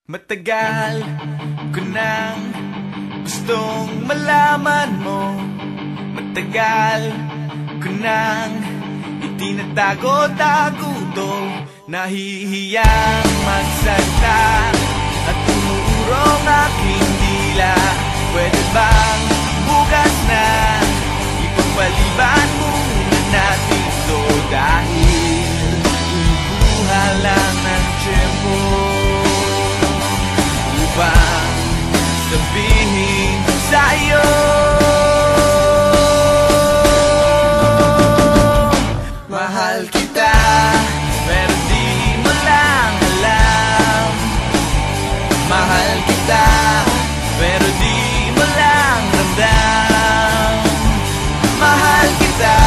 Matagal ko nang gustong malaman mo. Matagal ko nang itinatago-tago to. Nahihiyang magsalita at umuurong aking dila. Pwede bang bukas na ipagpaliban muna natin to? Dahil inukuha lang ng tiyempo upang sabihin sa'yo mahal kita, pero di mo lang alam. Mahal kita, pero di mo lang ramdam. Mahal kita,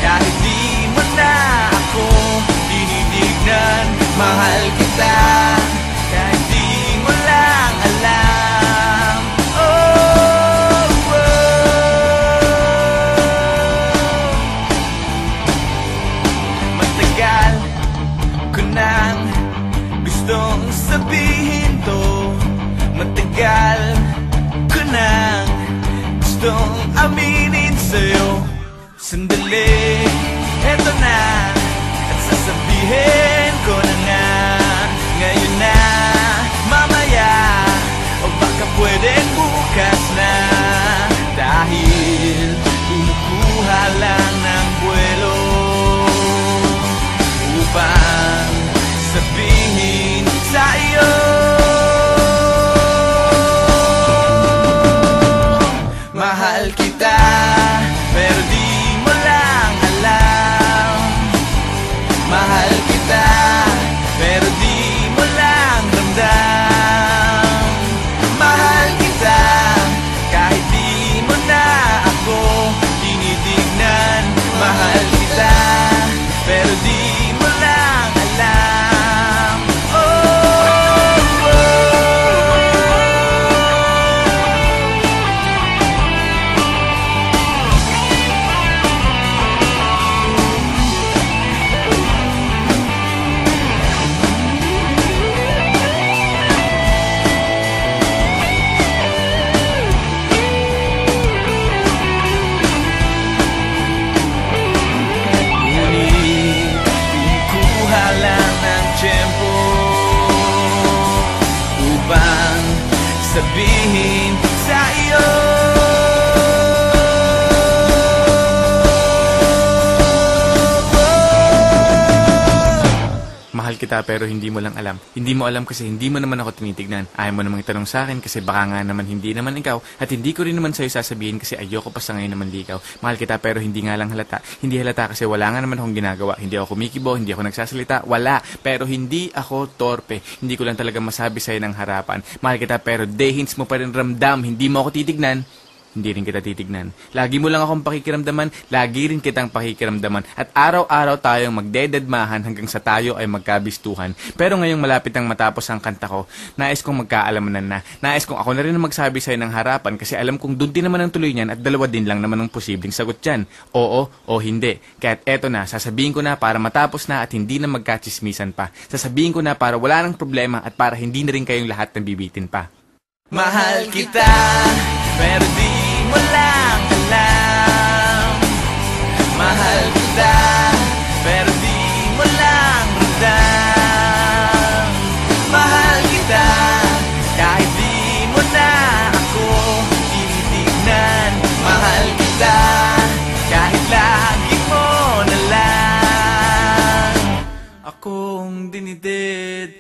kahit di mo na ako tinitignan. Mahal kita, kahit di mo lang alam. Oh, matagal ko nang gustong sabihin to. Matagal ko nang gustong aminin sa'yo. Sandali, eto na, at sasabihin ko na nga. Ngayon na, mamaya, o baka pwedeng bukas na. Dahil kumukuha lang ng buwelo upang sabihin sa'yo mahal kita, pero di mo lang alam. Mahal kita, pero di mo lang ramdam. Mahal kita, kahit di mo na ako tinitignan. Mahal kita, pero di mo lang alam. Upang sabihin sa iyo mahal kita, pero hindi mo lang alam. Hindi mo alam kasi hindi mo naman ako tinitignan. Ayaw mo namang itanong sa akin kasi baka nga naman hindi naman ikaw. At hindi ko rin naman sa'yo sasabihin kasi ayoko pa sa ngayon naman ligaw. Mahal kita, pero hindi nga lang halata. Hindi halata kasi wala nga naman akong ginagawa. Hindi ako kumikibo, hindi ako nagsasalita. Wala. Pero hindi ako torpe. Hindi ko lang talaga masabi sa'yo ng harapan. Mahal kita, pero dehins mo pa rin ramdam. Hindi mo ako titignan. Hindi rin kita titignan. Lagi mo lang akong pakikiramdaman, lagi rin kitang pakikiramdaman. At araw-araw tayong magdededmahan hanggang sa tayo ay magkabistuhan. Pero ngayong malapit ang matapos ang kanta ko, nais kong magkaalamanan na. Nais kong ako na rin ang magsabi sa'yo ng harapan kasi alam kong dun din naman ang tuloy niyan at dalawa din lang naman ang posibleng sagot dyan. Oo o hindi. Kaya't eto na, sasabihin ko na para matapos na at hindi na magkachismisan pa. Sasabihin ko na para wala nang problema at para hindi na rin kayong lahat nabibitin pa. Mahal kita, pero di mo lang alam. Mahal kita, pero di mo lang ramdam. Mahal kita, kahit di mo na ako tinitignan. Mahal kita, kahit lagi mo na lang akong dinidid.